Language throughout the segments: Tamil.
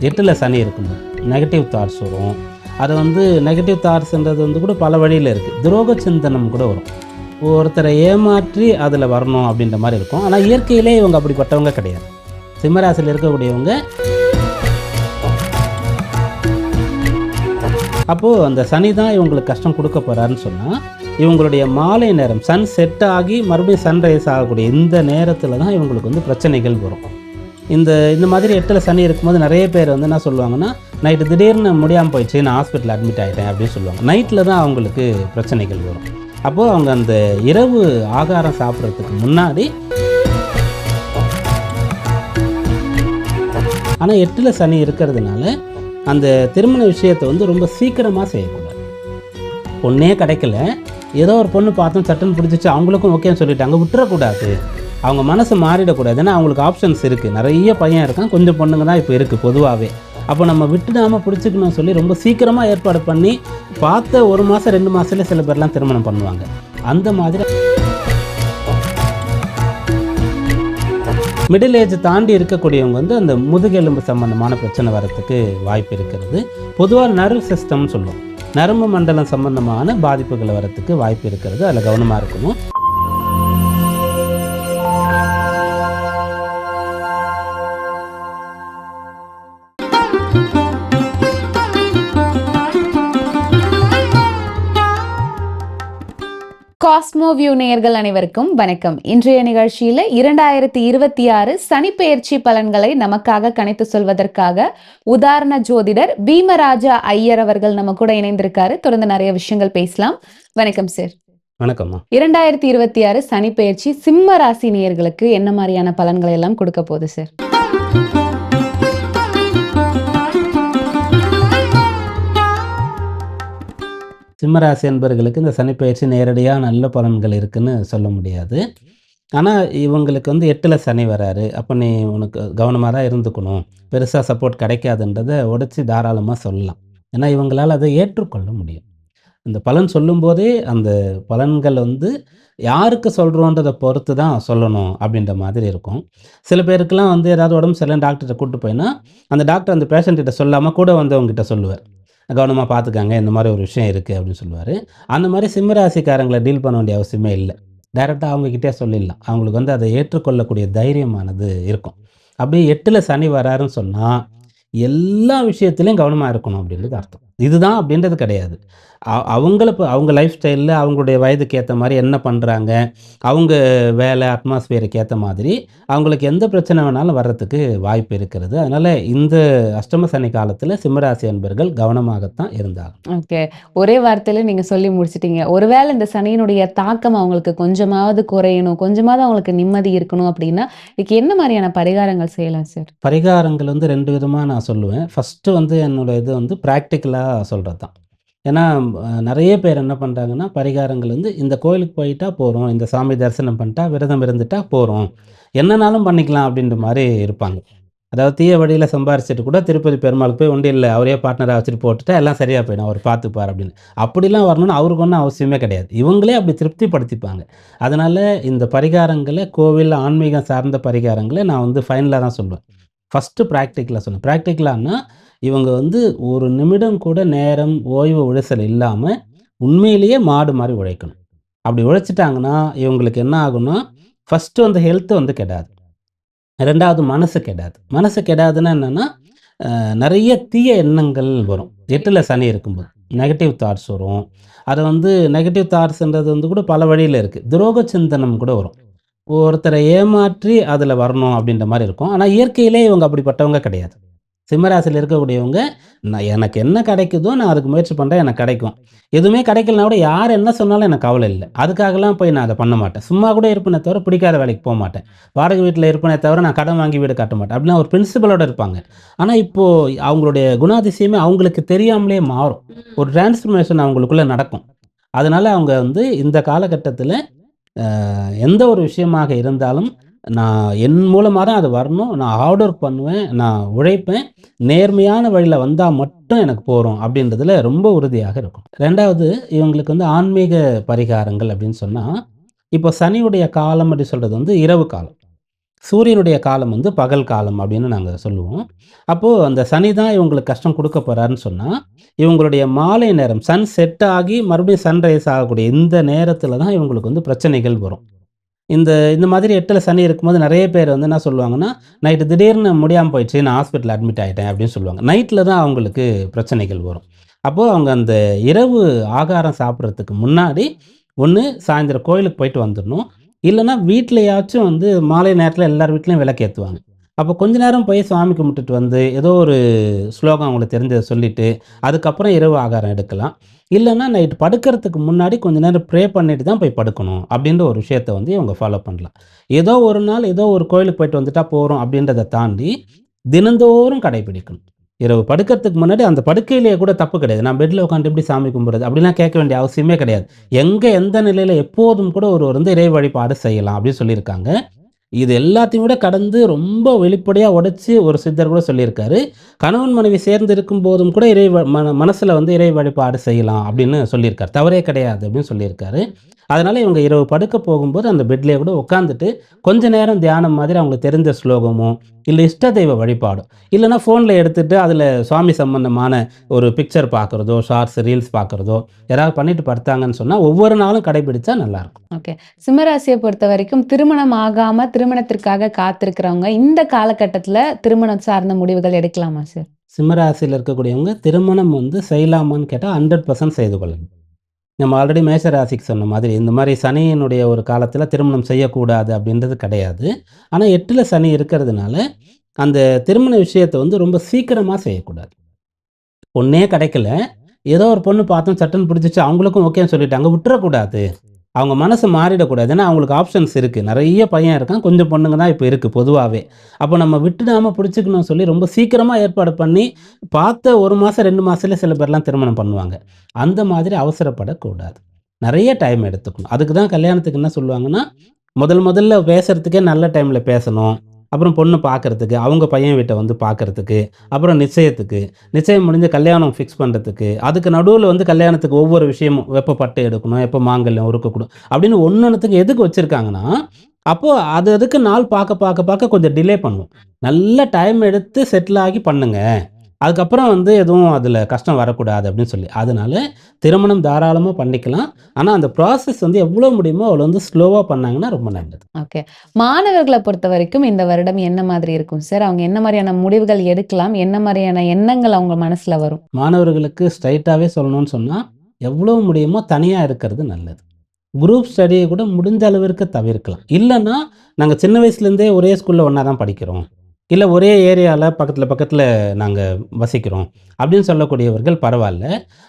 8ல் சனி இருக்கும்போது நெகட்டிவ் தாட்ஸ் வரும். அது நெகட்டிவ் தாட்ஸ்ன்றது கூட பல வழியில் இருக்குது. துரோக சிந்தனம் கூட வரும். ஒருத்தரை ஏமாற்றி அதில் வரணும் அப்படின்ற மாதிரி இருக்கும். ஆனால் இயற்கையிலே இவங்க அப்படிப்பட்டவங்க கிடையாது. சிம்மராசியில் இருக்கக்கூடியவங்க அப்போது அந்த சனி தான் இவங்களுக்கு கஷ்டம் கொடுக்க போகிறாருன்னு சொன்னால், இவங்களுடைய மாலை நேரம் சன் செட் ஆகி மறுபடியும் சன்ரைஸ் ஆகக்கூடிய இந்த நேரத்தில் தான் இவங்களுக்கு பிரச்சனைகள் வரும். இந்த மாதிரி 8ல் சனி இருக்கும்போது நிறைய பேர் என்ன சொல்லுவாங்கன்னா, நைட்டு திடீர்னு முடியாமல் போயிடுச்சு, நான் ஹாஸ்பிட்டல் அட்மிட் ஆகிட்டேன் அப்படின்னு சொல்லுவாங்க. நைட்டில் தான் அவங்களுக்கு பிரச்சனைகள் வரும். அப்போது அவங்க அந்த இரவு ஆகாரம் சாப்பிட்றதுக்கு முன்னாடி, ஆனால் 8ல் சனி இருக்கிறதுனால அந்த திருமண விஷயத்தை ரொம்ப சீக்கிரமாக செய்யக்கூடாது. பொண்ணே கிடைக்கல, ஏதோ ஒரு பொண்ணு பார்த்தோம் சட்டுன்னு பிடிச்சிச்சு, அவங்களுக்கும் ஓகேன்னு சொல்லிட்டாங்க, விட்டுறக்கூடாது. அவங்க மனசு மாறிடக்கூடாது. ஏன்னா அவங்களுக்கு ஆப்ஷன்ஸ் இருக்குது. நிறைய பையன் இருக்கான், கொஞ்சம் பொண்ணுங்க தான் இப்போ இருக்குது பொதுவாகவே. அப்போ நம்ம விட்டுடாமல் பிடிச்சிக்கணும்னு சொல்லி ரொம்ப சீக்கிரமாக ஏற்பாடு பண்ணி பார்த்த 1 மாதம் 2 மாதத்துல சில பேர்லாம் திருமணம் பண்ணுவாங்க. அந்த மாதிரி மிடில் ஏஜ் தாண்டி இருக்கக்கூடியவங்க அந்த முதுகெலும்பு சம்பந்தமான பிரச்சனை வரத்துக்கு வாய்ப்பு இருக்கிறது. பொதுவாக நர்வ் சிஸ்டம்னு சொல்லுவோம், நரம்பு மண்டலம் சம்பந்தமான பாதிப்புகள் வரத்துக்கு வாய்ப்பு இருக்கிறது. அதில் கவனமாக இருக்கணும். காஸ்மோ வியூ நேயர்கள் அனைவருக்கும் வணக்கம். இன்றைய நிகழ்ச்சியில 2026 சனிப்பெயர்ச்சி பலன்களை நமக்காக கணித்து சொல்வதற்காக உதாரண ஜோதிடர் பீமராஜா ஐயர் அவர்கள் நம்ம கூட இணைந்திருக்காரு. தொடர்ந்து நிறைய விஷயங்கள் பேசலாம். வணக்கம் சார். வணக்கம்மா. 2026 சனிப்பெயர்ச்சி சிம்ம ராசி நேயர்களுக்கு என்ன மாதிரியான பலன்களை எல்லாம் கொடுக்க போகுது சார்? சிம்மராசி என்பவர்களுக்கு இந்த சனிப்பெயர்ச்சி நேரடியாக நல்ல பலன்கள் இருக்குன்னு சொல்ல முடியாது. ஆனால் இவங்களுக்கு 8ல் சனி வராரு. அப்போ நீ உனக்கு கவனமாக தான் இருந்துக்கணும், பெருசாக சப்போர்ட் கிடைக்காதுன்றதை உடச்சி தாராளமாக சொல்லலாம். ஏன்னா இவங்களால் அதை ஏற்றுக்கொள்ள முடியும். இந்த பலன் சொல்லும்போதே அந்த பலன்கள் யாருக்கு சொல்கிறோன்றதை பொறுத்து தான் சொல்லணும் அப்படின்ற மாதிரி இருக்கும். சில பேருக்கெல்லாம் ஏதாவது உடம்பு சரியில்லைன்னு டாக்டர்கிட்ட கூப்பிட்டு போயின்னா, அந்த டாக்டர் அந்த பேஷண்ட்கிட்ட சொல்லாமல் கூட அவங்ககிட்ட சொல்லுவார், கவனமாக பார்த்துக்காங்க, இந்த மாதிரி ஒரு விஷயம் இருக்குது அப்படின்னு சொல்லுவார். அந்த மாதிரி சிம்மராசிக்காரங்களை டீல் பண்ண வேண்டிய அவசியமே இல்லை. டைரெக்டாக அவங்கக்கிட்டே சொல்லிடலாம். அவங்களுக்கு அதை ஏற்றுக்கொள்ளக்கூடிய தைரியமானது இருக்கும். அப்படியே 8ல் சனி வராருன்னு சொன்னால் எல்லா விஷயத்துலையும் கவனமாக இருக்கணும் அப்படின்றது அர்த்தம். இதுதான் அப்படின்றது கிடையாது. அவங்க லைஃப் ஸ்டைலில் அவங்களுடைய வயதுக்கு ஏற்ற மாதிரி என்ன பண்ணுறாங்க, அவங்க வேலை அட்மாஸ்பியருக்கு ஏற்ற மாதிரி அவங்களுக்கு எந்த பிரச்சனை வேணாலும் வர்றதுக்கு வாய்ப்பு இருக்கிறது. அதனால் இந்த அஷ்டம சனி காலத்தில் சிம்மராசி அன்பர்கள் கவனமாகத்தான் இருந்தாங்க. ஓகே, ஒரே வார்த்தையில் நீங்கள் சொல்லி முடிச்சிட்டீங்க. ஒருவேளை இந்த சனியினுடைய தாக்கம் அவங்களுக்கு கொஞ்சமாவது குறையணும், கொஞ்சமாவது அவங்களுக்கு நிம்மதி இருக்கணும் அப்படின்னா இதுக்கு என்ன மாதிரியான பரிகாரங்கள் செய்யலாம் சார்? பரிகாரங்கள் 2 விதமாக நான் சொல்லுவேன். ஃபஸ்ட்டு என்னோட இது ப்ராக்டிக்கலாக சொல்கிறது தான். ஏன்னா நிறைய பேர் என்ன பண்ணுறாங்கன்னா, பரிகாரங்கள் இந்த கோயிலுக்கு போயிட்டா போகிறோம், இந்த சாமி தரிசனம் பண்ணிட்டா விரதம் இருந்துட்டா போகிறோம், என்னன்னாலும் பண்ணிக்கலாம் அப்படின்ற மாதிரி இருப்பாங்க. அதாவது தீய வழியில் சம்பாரிச்சிட்டு கூட திருப்பதி பெருமாளுக்கு போய் ஒன்றும் இல்லை, அவரே பார்ட்னராக வச்சுட்டு போட்டுட்டா எல்லாம் சரியாக போயிடும், அவர் பார்த்துப்பார் அப்படின்னு. அப்படிலாம் வரணும்னு அவருக்கு ஒன்றும் அவசியமே கிடையாது. இவங்களே அப்படி திருப்திப்படுத்திப்பாங்க. அதனால் இந்த பரிகாரங்களை கோவில் ஆன்மீகம் சார்ந்த பரிகாரங்களை நான் ஃபைனலாக தான் சொல்லுவேன். ஃபஸ்ட்டு ப்ராக்டிக்கலாக சொன்னேன். ப்ராக்டிக்கலான்னா இவங்க ஒரு நிமிடம் கூட நேரம் ஓய்வு உழைச்சல் இல்லாமல் உண்மையிலேயே மாடு மாதிரி உழைக்கணும். அப்படி உழைச்சிட்டாங்கன்னா இவங்களுக்கு என்ன ஆகும்னா, ஃபஸ்ட்டு ஹெல்த்து கெடாது, 2வது மனசு கெடாது. மனசு கெடாதுன்னா என்னென்னா, நிறைய தீய எண்ணங்கள் வரும். 8ல் சனி இருக்கும்போது நெகட்டிவ் தாட்ஸ் வரும். அது நெகட்டிவ் தாட்ஸ்ன்றது கூட பல வழியில் இருக்குது. துரோக சிந்தனம் கூட வரும். ஒருத்தரை ஏமாற்றி அதில் வரணும் அப்படின்ற மாதிரி இருக்கும். ஆனால் இயற்கையிலே இவங்க அப்படிப்பட்டவங்க கிடையாது. சிம்மராசியில் இருக்கக்கூடியவங்க, எனக்கு என்ன கிடைக்குதோ நான் அதுக்கு முயற்சி பண்ணுறேன், எனக்கு கிடைக்கும். எதுவுமே கிடைக்கலனா கூட யார் என்ன சொன்னாலும் எனக்கு கவலை இல்லை. அதுக்காகலாம் போய் நான் அதை பண்ண மாட்டேன். சும்மா கூட இருப்பேனே தவிர பிடிக்காத வேலைக்கு போக மாட்டேன். வாடகை வீட்டில் இருப்பேனே தவிர நான் கடன் வாங்கி வீடு கட்ட மாட்டேன். அப்படின்னா ஒரு பிரின்சிபலோடு இருப்பாங்க. ஆனால் இப்போது அவங்களுடைய குணாதிசயமே அவங்களுக்கு தெரியாமலே மாறும். ஒரு டிரான்ஸ்ஃபர்மேஷன் அவங்களுக்குள்ளே நடக்கும். அதனால் அவங்க இந்த காலகட்டத்தில் எந்த ஒரு விஷயமாக இருந்தாலும் நான் என் மூலமாக தான் அது வரணும், நான் ஹார்ட் ஒர்க் பண்ணுவேன், நான் உழைப்பேன், நேர்மையான வழியில் வந்தால் மட்டும் எனக்கு போகிறோம் அப்படின்றதுல ரொம்ப உறுதியாக இருக்கும். 2வது இவங்களுக்கு ஆன்மீக பரிகாரங்கள் அப்படின்னு சொன்னால், இப்போ சனியுடைய காலம் அப்படி சொல்கிறது இரவு காலம். சூரியனுடைய காலம் வந்து பகல் காலம் அப்படின்னு நாங்க சொல்லுவோம். அப்போ அந்த சனி தான் இவங்களுக்கு கஷ்டம் குடுக்க போறாருன்னு சொன்னா, இவங்களுடைய மாலை நேரம் சன் செட் ஆகி மறுபடியும் சன்ரைஸ் ஆகக்கூடிய இந்த நேரத்தில தான் இவங்களுக்கு வந்து பிரச்சனைகள் வரும். இந்த இந்த மாதிரி 8ல சனி இருக்கும்போது நெறைய பேர் வந்து என்ன சொல்லுவாங்கன்னா, நைட்டு திடீர்னு முடியாம போயிடுச்சு. நான் ஹாஸ்பிட்டல் அட்மிட் ஆயிட்டேன் அப்படின்னு சொல்லுவாங்க. நைட்ல தான் அவங்களுக்கு பிரச்சனைகள் வரும். அப்போ அவங்க அந்த இரவு ஆகாரம் சாப்பிடுறதுக்கு முன்னாடி, ஒண்ணு சாயந்தரம் கோயிலுக்கு போயிட்டு வந்துரணும். இல்லன்னா வீட்லயாச்சும் வந்து மாலை நேரத்தில எல்லார் வீட்லயும் விளக்கேத்துவாங்க. அப்போ கொஞ்ச நேரம் போய் சாமி கும்பிட்டுட்டு வந்து, ஏதோ ஒரு ஸ்லோகம் அவங்களுக்கு தெரிஞ்சத சொல்லிட்டு, அதுக்கப்புறம் இரவு ஆகாரம் எடுக்கலாம். இல்லன்னா நைட் படுக்கறதுக்கு முன்னாடி கொஞ்ச நேரம் ப்ரே பண்ணிட்டு தான் போய் படுக்கணும். அப்படின்ற ஒரு விஷயத்த வந்து இவங்க ஃபாலோ பண்ணலாம். ஏதோ ஒரு நாள் ஏதோ ஒரு கோயிலுக்கு போயிட்டு வந்துட்டா போறோம் அப்படின்றத தாண்டி, தினந்தோறும் கடைபிடிக்கணும். இரவு படுக்கறதுக்கு முன்னாடி அந்த படுக்கையிலேயே கூட தப்பு கிடையாது. நான் பெட்ல உட்காந்துட்டு எப்படி சாமி கும்பிடுறது? அப்படிலாம் கேட்க வேண்டிய அவசியமே கிடையாது. எங்க எந்த நிலையில எப்போதும் கூட ஒருவர் வந்து இறை வழிபாடு செய்யலாம் அப்படின்னு சொல்லியிருக்காங்க. இது எல்லாத்தையும் விட கடந்து ரொம்ப வெளிப்படையா உடைச்சு ஒரு சித்தர் கூட சொல்லியிருக்காரு. கணவன் மனைவி சேர்ந்து இருக்கும்போதும் கூட இறை மனசுல வந்து இறை வழிபாடு செய்யலாம் அப்படின்னு சொல்லியிருக்காரு. தவறே கிடையாது அப்படின்னு சொல்லியிருக்காரு. அதனால இவங்க இரவு படுக்க போகும்போது அந்த பெட்லயே கூட உட்காந்துட்டு கொஞ்ச நேரம் தியானம் மாதிரி அவங்களுக்கு தெரிஞ்ச ஸ்லோகமோ, இல்ல இஷ்ட தெய்வ வழிபாடோ, இல்லன்னா ஃபோன்ல எடுத்துட்டு அதுல சுவாமி சம்பந்தமான ஒரு பிக்சர் பார்க்குறதோ, ஷார்ட்ஸ், ரீல்ஸ் பார்க்குறதோ, யாராவது பண்ணிட்டு படுத்தாங்கன்னு சொன்னா ஒவ்வொரு நாளும் கடைபிடிச்சா நல்லாயிருக்கும். ஓகே. சிம்மராசியை பொறுத்த வரைக்கும் திருமணம் ஆகாம திருமணத்திற்காக காத்திருக்கிறவங்க இந்த காலகட்டத்துல திருமணம் சார்ந்த முடிவுகள் எடுக்கலாமா சார்? சிம்ம ராசியில இருக்கக்கூடியவங்க திருமணம் வந்து செய்யலாமான்னு கேட்டா 100% செய்து கொள்ளணும். நம்ம ஆல்ரெடி மேஷ ராசிக்கு சொன்ன மாதிரி, இந்த மாரி சனியினுடைய ஒரு காலத்தில திருமணம் செய்யக்கூடாது அப்படின்றது கிடையாது. ஆனா 8ல சனி இருக்கிறதுனால, அந்த திருமண விஷயத்த வந்து ரொம்ப சீக்கிரமா செய்யக்கூடாது. பொண்ணே கிடைக்கல, ஏதோ ஒரு பொண்ணு பார்த்தோம் சட்டுன்னு பிடிச்சிச்சு, அவங்களுக்கும் ஓகேன்னு சொல்லிட்டாங்க. விட்டுறக்கூடாது. அவங்க மனசு மாறிடக்கூடாது. ஏன்னா அவங்களுக்கு ஆப்ஷன்ஸ் இருக்கு. நெறைய பையன் இருக்கான். கொஞ்சம் பொண்ணுங்க தான் இப்ப இருக்கு பொதுவாவே. அப்ப நம்ம விட்டுடாம பிடிச்சுக்கணும்னு சொல்லி ரொம்ப சீக்கிரமா ஏற்பாடு பண்ணி, பார்த்த 1 மாசம் 2 மாசத்திலே சில பேர்லாம் திருமணம் பண்ணுவாங்க. அந்த மாதிரி அவசரப்படக்கூடாது. நெறைய டைம் எடுத்துக்கணும். அதுக்கு தான் கல்யாணத்துக்கு என்ன சொல்லுவாங்கன்னா, முதல்ல பேசுறதுக்கே நல்ல டைம்ல பேசணும். அப்புறம் பொண்ணு பார்க்கறதுக்கு, அவங்க பையன் வீட்ட வந்து பார்க்கறதுக்கு, அப்புறம் நிச்சயத்துக்கு, நிச்சயம் முடிஞ்சு கல்யாணம் ஃபிக்ஸ் பண்றதுக்கு, அதுக்கு நடுவுல வந்து கல்யாணத்துக்கு ஒவ்வொரு விஷயமும் எப்ப பட்டு எடுக்கணும், எப்ப மாங்கல்யம் உருக்கக்கூடும் அப்படின்னு ஒண்ணொண்ணுத்துக்கு எதுக்கு வச்சிருக்காங்கன்னா, அப்போ அது அதுக்கு நாள் பார்க்க கொஞ்சம் டிலே பண்ணும். நல்ல டைம் எடுத்து செட்டில் ஆகி பண்ணுங்க. அதுக்கப்புறம் வந்து எதுவும் அதில கஷ்டம் வரக்கூடாது அப்படின்னு சொல்லி. அதனால திருமணம் தாராளமா பண்ணிக்கலாம். ஆனா அந்த ப்ராசஸ் வந்து எவ்வளோ முடியுமோ அவ்வளோ வந்து ஸ்லோவா பண்ணாங்கன்னா ரொம்ப நல்லது. ஓகே. மாணவர்கள பொறுத்த வரைக்கும் இந்த வருடம் என்ன மாதிரி இருக்கும் சார்? அவங்க என்ன மாரியான முடிவுகள் எடுக்கலாம்? என்ன மாரியான எண்ணங்கள் அவங்க மனசுல வரும்? மாணவர்களுக்கு ஸ்ட்ரைட்டாவே சொல்லணும்னு சொன்னா, எவ்வளோ முடியுமோ தனியா இருக்கிறது நல்லது. குரூப் ஸ்டடிய கூட முடிஞ்ச அளவிற்கு தவிர்க்கலாம். இல்லன்னா, நாங்க சின்ன வயசுலேருந்தே ஒரே ஸ்கூல்ல ஒண்ணா தான் படிக்கிறோம். இல்ல ஒரே ஏரியால பக்கத்துல நாங்க வசிக்கிறோம். அப்படின்னு சொல்லக்கூடியவர்கள் பரவால்ல.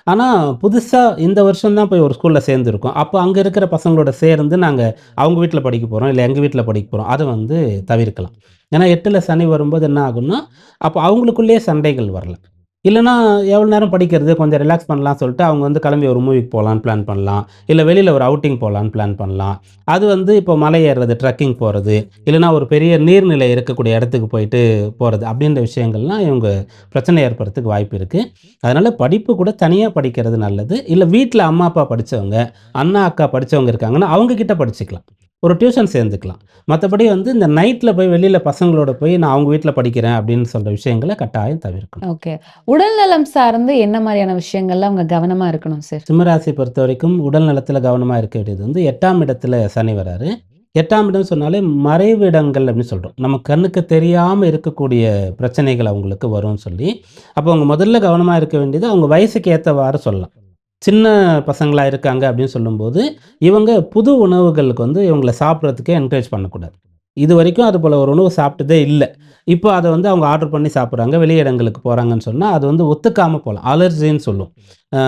ஆனா, புதுசா இந்த வருஷம் தான் போய் ஒரு ஸ்கூல்ல சேர்ந்திருக்கோம். அப்போ அங்க இருக்கிற பசங்களோட சேர்ந்து நாங்க அவங்க வீட்ல படிக்க போறோம். இல்ல எங்க வீட்ல படிக்க போறோம். அத வந்து தவிர்க்கலாம். ஏன்னா 8ல சனி வரும்போது என்ன ஆகும்னா, அப்போ அவங்களுக்குள்ளேயே சண்டைகள் வரலாம். இல்லன்னா, எவ்வளோ நேரம் படிக்கிறது, கொஞ்சம் ரிலாக்ஸ் பண்ணலாம்னு சொல்லிட்டு அவங்க வந்து கிளம்பி ஒரு மூவிக்கு போலான்னு பிளான் பண்ணலாம். இல்ல வெளியில ஒரு அவுட்டிங் போலான்னு பிளான் பண்ணலாம். அது வந்து இப்போ மலை ஏறுறது, ட்ரெக்கிங் போறது, இல்லன்னா ஒரு பெரிய நீர்நிலை இருக்கக்கூடிய இடத்துக்கு போயிட்டு போறது, அப்படின்ற விஷயங்கள்லாம் இவங்க பிரச்சனை ஏற்படுறதுக்கு வாய்ப்பு இருக்கு. அதனால படிப்பு கூட தனியா படிக்கிறது நல்லது. இல்ல வீட்ல அம்மா, அப்பா படிச்சவங்க, அண்ணா, அக்கா படிச்சவங்க இருக்காங்கன்னா, அவங்க கிட்ட படிச்சுக்கலாம். ஒரு டியூஷன் சேர்ந்துக்கலாம். மத்தபடி வந்து இந்த நைட்ல போய் வெளியில பசங்களோட போய் நான் அவங்க வீட்ல படிக்கிறேன் அப்படின்னு சொல்ற விஷயங்கள கட்டாயம் தவிர்க்கணும். ஓகே. உடல்நலம் சார்ந்து என்ன மாரியான விஷயங்கள்ல அவங்க கவனமா இருக்கணும் சார்? சிம்மராசி பொறுத்தவரைக்கும் உடல் நலத்துல கவனமா இருக்க வேண்டியது வந்து 8ஆம் இடத்துல சனி வராரு. 8ஆம் இடம் சொன்னாலே மறைவு இடங்கள் அப்படின்னு சொல்றோம். நம்ம கண்ணுக்கு தெரியாம இருக்கக்கூடிய பிரச்சனைகள் அவங்களுக்கு வரும்னு சொல்லி, அப்போ அவங்க முதல்ல கவனமா இருக்க வேண்டியது அவங்க வயசுக்கு ஏத்தவாறு சொல்லலாம். சின்ன பசங்களா இருக்காங்க அப்படின்னு சொல்லும்போது, இவங்க புது உணவுகளுக்கு வந்து இவங்கள சாப்பிடுறதுக்கே என்கரேஜ் பண்ணக்கூடாது. இதுவரைக்கும் அது போல ஒரு உணவு சாப்பிட்டதே இல்ல. இப்போ அத வந்து அவங்க ஆர்டர் பண்ணி சாப்பிடுறாங்க. வெளி இடங்களுக்கு போறாங்கன்னு சொன்னா, அது வந்து ஒத்துக்காம போலாம். அலர்ஜின்னு சொல்லுவோம். அ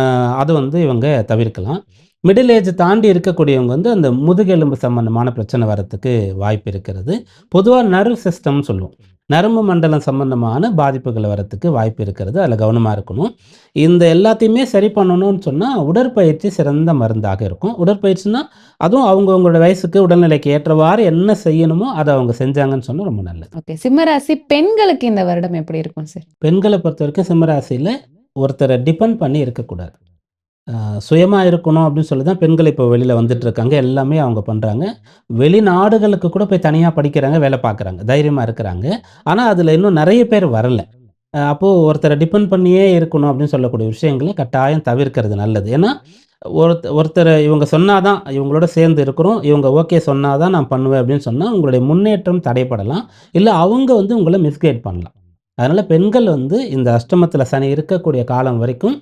அது வந்து இவங்க தவிர்க்கலாம். மிடில் ஏஜ் தாண்டி இருக்கக்கூடியவங்க வந்து அந்த முதுகெலும்பு சம்பந்தமான பிரச்சனை வரத்துக்கு வாய்ப்பு இருக்கிறது. பொதுவா நர்வ் சிஸ்டம்னு சொல்லுவோம். நரம்பு மண்டலம் சம்பந்தமான பாதிப்புகள் வரத்துக்கு வாய்ப்பு இருக்கிறது. அதில கவனமா இருக்கணும். இந்த எல்லாத்தையுமே சரி பண்ணணும்னு சொன்னா, உடற்பயிற்சி சிறந்த மருந்தாக இருக்கும். உடற்பயிற்சினா, அதுவும் அவங்கவங்களோட வயசுக்கு, உடல்நிலைக்கு ஏற்றவாறு என்ன செய்யணுமோ, அத அவங்க செஞ்சாங்கன்னு சொன்னா ரொம்ப நல்லது. ஓகே. சிம்மராசி பெண்களுக்கு இந்த வருடம் எப்படி இருக்கும் சார்? பெண்கள பொறுத்தவரைக்கும் சிம்ம ராசியில ஒருத்தர டிபெண்ட் பண்ணி இருக்கக்கூடாது. சுயமா இருக்கணும் அப்படின்னு சொல்லி தான் பெண்கள் இப்போ வெளியில வந்துட்டுருக்காங்க. எல்லாமே அவங்க பண்றாங்க. வெளிநாடுகளுக்கு கூட போய் தனியா படிக்கிறாங்க, வேலை பார்க்குறாங்க. தைரியமா இருக்கிறாங்க. ஆனா, அதுல இன்னும் நெறைய பேர் வரல. அப்போ ஒருத்தர டிபெண்ட் பண்ணியே இருக்கணும் அப்படின்னு சொல்லக்கூடிய விஷயங்கள கட்டாயம் தவிர்க்கிறது நல்லது. ஏன்னா, ஒருத்தர இவங்க சொன்னா தான் இவங்களோட சேர்ந்து இருக்கிறோம். இவங்க ஓகே சொன்னா தான் நான் பண்ணுவேன் அப்படின்னு சொன்னா, உங்களுடைய முன்னேற்றம் தடைப்படலாம். இல்ல அவங்க வந்து உங்கள மிஸ்கைட் பண்ணலாம். அதனால பெண்கள் வந்து இந்த அஷ்டமத்தில சனி இருக்கக்கூடிய காலம் வரைக்கும்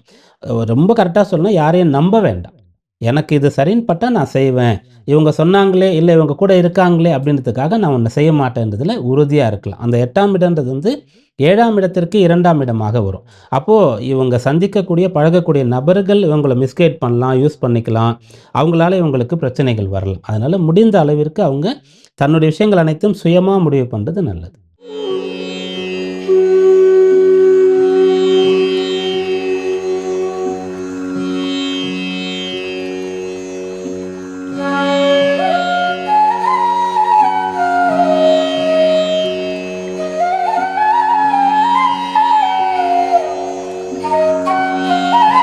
ரொம்ப கரெக்ட்டா சொல்லணும்னா யாரையும் நம்ப வேண்டாம். எனக்கு இது சரின்னு பட்டா நான் செய்வேன். இவங்க சொன்னாங்களே, இல்ல இவங்க கூட இருக்காங்களே அப்படின்றதுக்காக நான் ஒண்ணு செய்ய மாட்டேன்றதுல உறுதியா இருக்கலாம். அந்த 8ஆம் இடம்ன்றது வந்து 7ஆம் இடத்திற்கு 2ஆம் இடமாக வரும். அப்போ இவங்க சந்திக்கக்கூடிய, பழகக்கூடிய நபர்கள் இவங்கள மிஸ்கைட் பண்ணலாம், யூஸ் பண்ணிக்கலாம். அவங்களால இவங்களுக்கு பிரச்சனைகள் வரலாம். அதனால முடிந்த அளவிற்கு அவங்க தன்னுடைய விஷயங்கள் அனைத்தும் சுயமா முடிவு பண்றது நல்லது.